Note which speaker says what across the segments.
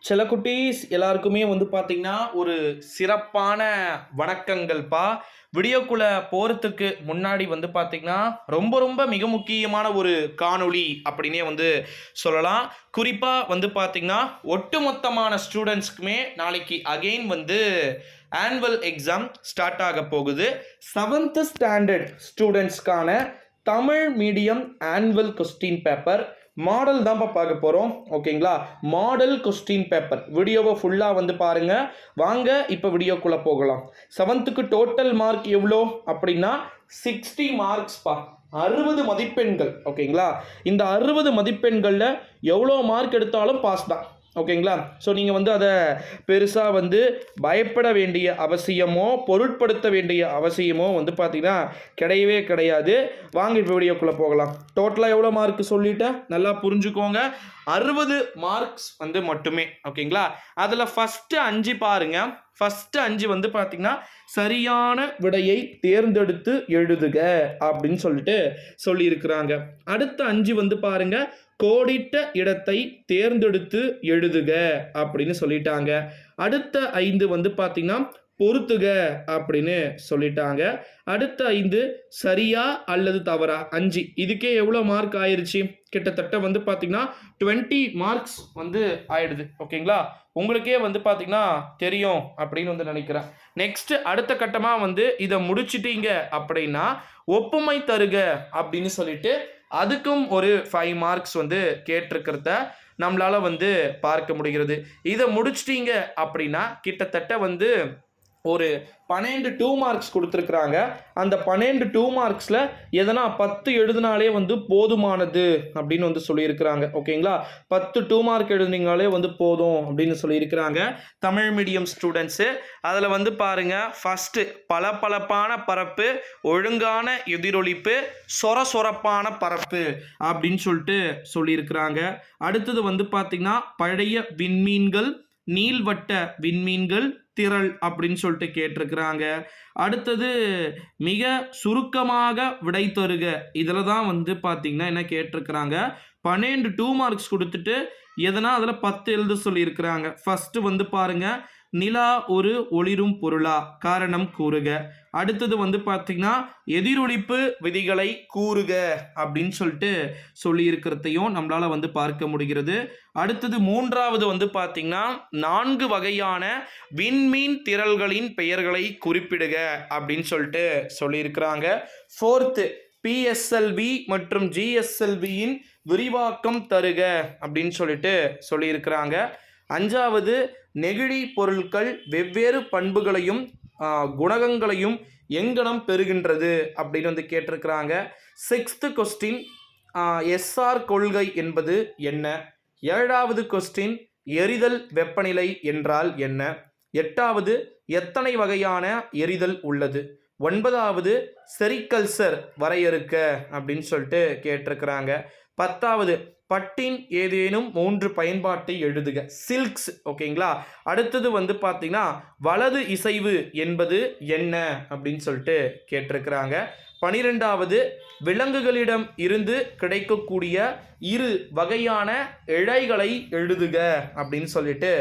Speaker 1: சில குட்டீஸ் எல்லாருக்குமே வந்து பார்த்தீங்கன்னா, ஒரு சிறப்பான வணக்கங்கள்ப்பா. வீடியோக்குள்ள போறதுக்கு முன்னாடி வந்து பார்த்தீங்கன்னா, ரொம்ப ரொம்ப மிக முக்கியமான ஒரு காணொளி அப்படின்னே வந்து சொல்லலாம். குறிப்பா வந்து பார்த்தீங்கன்னா, ஒட்டுமொத்தமான ஸ்டூடண்ட்ஸ்க்குமே நாளைக்கு அகைன் வந்து ஆனுவல் எக்ஸாம் ஸ்டார்ட் ஆக போகுது. 7th ஸ்டாண்டர்ட் ஸ்டூடண்ட்ஸ்க்கான Tamil medium annual question paper model தான்ப்பா பார்க்க போகிறோம். ஓகேங்களா? மாடல் கொஸ்டின் பேப்பர் வீடியோவை ஃபுல்லாக வந்து பாருங்க. வாங்க இப்போ வீடியோக்குள்ளே போகலாம். 7th டோட்டல் மார்க் எவ்வளோ அப்படின்னா 60 மார்க்ஸ்ப்பா. 60 மதிப்பெண்கள். ஓகேங்களா? இந்த 60 மதிப்பெண்களில் எவ்வளோ மார்க் எடுத்தாலும் பாஸ் தான். ஓகேங்களா? ஸோ நீங்கள் வந்து அதை பெருசாக வந்து பயப்பட வேண்டிய அவசியமோ பொருட்படுத்த வேண்டிய அவசியமோ வந்து பார்த்தீங்கன்னா கிடையவே கிடையாது. வாங்க இப்போ வீடியோக்குள்ளே போகலாம். டோட்டலாக எவ்வளோ மார்க் சொல்லிட்டேன், நல்லா புரிஞ்சுக்கோங்க. 60 மார்க்ஸ் வந்து மட்டுமே. ஓகேங்களா? அதில் ஃபஸ்ட்டு 5 பாருங்க. ஃபஸ்ட்டு 5 வந்து பார்த்தீங்கன்னா சரியான விடையை தேர்ந்தெடுத்து எழுதுக அப்படின்னு சொல்லிட்டு சொல்லியிருக்கிறாங்க. அடுத்த 5 வந்து பாருங்க, கோடிட்ட இடத்தை தேர்ந்தெடுத்து எழுதுக அப்படின்னு சொல்லிட்டாங்க. அடுத்த 5 வந்து பார்த்தீங்கன்னா பொறுத்துக அப்படின்னு சொல்லிட்டாங்க. அடுத்த 5 சரியா அல்லது தவறா 5. இதுக்கே எவ்வளோ மார்க் ஆயிருச்சு? கிட்டத்தட்ட வந்து பார்த்தீங்கன்னா 20 மார்க்ஸ் வந்து ஆயிடுது. ஓகேங்களா? உங்களுக்கே வந்து பார்த்தீங்கன்னா தெரியும் அப்படின்னு வந்து நினைக்கிறேன். நெக்ஸ்ட் அடுத்த கட்டமாக வந்து இதை முடிச்சிட்டீங்க அப்படின்னா ஒப்புமை தருக அப்படின்னு சொல்லிட்டு அதுக்கும் ஒரு 5 மார்க்ஸ் வந்து கேட்டிருக்கிறத நம்மளால வந்து பார்க்க முடிகிறது. இதை முடிச்சிட்டீங்க அப்படின்னா கிட்டத்தட்ட வந்து ஒரு 12 2 மார்க்ஸ் கொடுத்துருக்குறாங்க. அந்த 12 2 மார்க்ஸில் எதனா 10 எழுதினாலே வந்து போதுமானது அப்படின்னு வந்து சொல்லியிருக்கிறாங்க. ஓகேங்களா? 10 2 மார்க் எழுதினீங்களே வந்து போதும் அப்படின்னு சொல்லியிருக்கிறாங்க தமிழ் மீடியம் ஸ்டூடெண்ட்ஸு. அதில் வந்து பாருங்க, ஃபஸ்ட்டு பளபளப்பான பரப்பு, ஒழுங்கான எதிரொலிப்பு, சொரசொரப்பான பரப்பு அப்படின்னு சொல்லிட்டு சொல்லியிருக்கிறாங்க. அடுத்தது வந்து பார்த்தீங்கன்னா பழைய விண்மீன்கள், நீள்வட்ட விண்மீன்கள், திரள் அப்படின்னு சொல்லிட்டு கேட்டிருக்கிறாங்க. அடுத்தது மிக சுருக்கமாக விடை தருக. இதில் தான் வந்து பார்த்தீங்கன்னா என்ன கேட்டிருக்கிறாங்க, 12 2 மார்க்ஸ் கொடுத்துட்டு எதனா அதில் 10 எழுத சொல்லியிருக்கிறாங்க. ஃபஸ்ட்டு வந்து பாருங்க, நிலா ஒரு ஒளிரும் பொருளா, காரணம் கூறுக. அடுத்தது வந்து பார்த்தீங்கன்னா எதிரொலிப்பு விதிகளை கூறுக அப்படின்னு சொல்லிட்டு சொல்லியிருக்கிறதையும் நம்மளால் வந்து பார்க்க முடிகிறது. அடுத்தது 3வது வந்து பார்த்தீங்கன்னா 4 வகையான விண்மீன் திரள்களின் பெயர்களை குறிப்பிடுக அப்படின்னு சொல்லிட்டு சொல்லியிருக்கிறாங்க. 4th பிஎஸ்எல்வி மற்றும் ஜிஎஸ்எல்வியின் விரிவாக்கம் தருக அப்படின்னு சொல்லிட்டு சொல்லியிருக்கிறாங்க. 5வது நெகிழி பொருட்கள் வெவ்வேறு பண்புகளையும் குணகங்களையும் எங்கனம் பெறுகின்றது அப்படின்னு வந்து கேட்டிருக்கிறாங்க. 6th கொஸ்டின் எஸ்ஆர் கொள்கை என்பது என்ன? 7வது கொஸ்டின் எரிதல் வெப்பநிலை என்றால் என்ன? 8வது எத்தனை வகையான எரிதல் உள்ளது? 9வது செரிகல்ச்சர் வரையறுக்க அப்படின்னு சொல்லிட்டு கேட்டிருக்கிறாங்க. 10வது பட்டின் ஏதேனும் 3 பயன்பாட்டை எழுதுக. சில்க்ஸ். ஓகேங்களா? அடுத்தது வந்து பார்த்தீங்கன்னா வலது இசைவு என்பது என்ன அப்படின்னு சொல்லிட்டு கேட்டிருக்கிறாங்க. 12வது விலங்குகளிடம் இருந்து கிடைக்கக்கூடிய 2 வகையான இழைகளை எழுதுக அப்படின்னு சொல்லிட்டு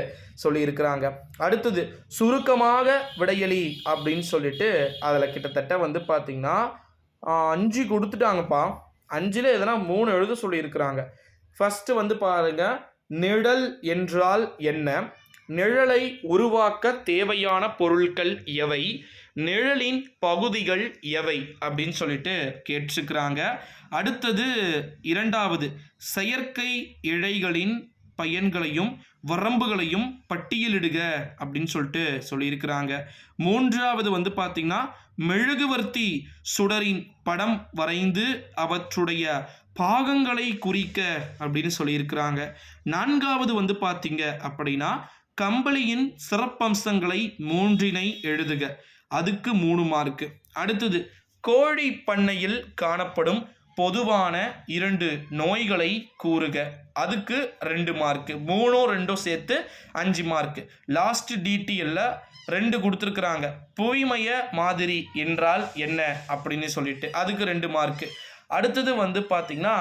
Speaker 1: சொல்லியிருக்கிறாங்க. அடுத்தது சுருக்கமாக விடையளி அப்படின்னு சொல்லிட்டு அதில் கிட்டத்தட்ட வந்து பார்த்தீங்கன்னா 5 கொடுத்துட்டாங்கப்பா. 5ல் எதனா 3 எழுத சொல்லியிருக்கிறாங்க. ஃபஸ்ட்டு வந்து பாருங்க, நிழல் என்றால் என்ன? நிழலை உருவாக்க தேவையான பொருட்கள் எவை? நிழலின் பகுதிகள் எவை அப்படின்னு சொல்லிட்டு கேட்டிருக்கிறாங்க. அடுத்தது 2வது செயற்கை இழைகளின் பயன்களையும் வரம்புகளையும் பட்டியலிடுக அப்படின்னு சொல்லிட்டு சொல்லியிருக்கிறாங்க. 3வது வந்து பார்த்தீங்கன்னா மெழுகுவர்த்தி சுடரின் படம் வரைந்து அவற்றுடைய பாகங்களை குறிக்க அப்படின்னு சொல்லியிருக்கிறாங்க. 4வது வந்து பார்த்தீங்க அப்படின்னா கம்பளியின் சிறப்பம்சங்களை 3 எழுதுக. அதுக்கு 3 மார்க்கு. அடுத்தது கோழி பண்ணையில் காணப்படும் பொதுவான 2 நோய்களை கூறுக. அதுக்கு 2 மார்க்கு. 3 2 சேர்த்து 5 மார்க்கு. லாஸ்ட் டிடிஎல்ல 2 கொடுத்துருக்குறாங்க. புவிமய மாதிரி என்றால் என்ன அப்படின்னு சொல்லிட்டு அதுக்கு 2 மார்க்கு. அடுத்தது வந்து பார்த்தீங்கன்னா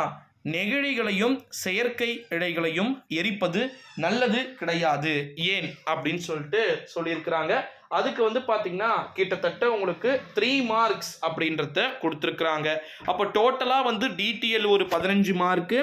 Speaker 1: நெகிழிகளையும் செயற்கை இழைகளையும் எரிப்பது நல்லது கிடையாது. ஏன் அப்படின்னு சொல்லிட்டு சொல்லியிருக்கிறாங்க. அதுக்கு வந்து பார்த்தீங்கன்னா கிட்டத்தட்ட உங்களுக்கு 3 மார்க்ஸ் அப்படின்றத கொடுத்துருக்குறாங்க. அப்போ டோட்டலாக வந்து டிடிஎல் ஒரு 15 மார்க்கு,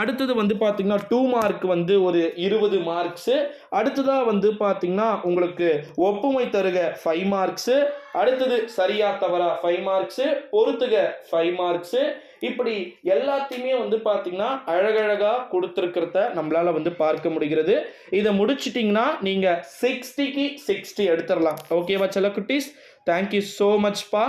Speaker 1: அடுத்தது வந்து பார்த்தீங்கன்னா 2 மார்க் வந்து ஒரு 20 மார்க்ஸு, அடுத்ததாக வந்து பார்த்தீங்கன்னா உங்களுக்கு ஒப்புமை தருக 5 மார்க்ஸு, அடுத்தது சரியா தவறா 5 மார்க்ஸு, பொறுத்துக 5 மார்க்ஸு, இப்படி எல்லாத்தையுமே வந்து பார்த்தீங்கன்னா அழகழகா கொடுத்துருக்கிறத நம்மளால வந்து பார்க்க முடிகிறது. இதை முடிச்சிட்டிங்கன்னா நீங்கள் 60க்கு 60 எடுத்துடலாம். ஓகேவா செல்ல குட்டீஸ்? Thank you so மச்ப்பா.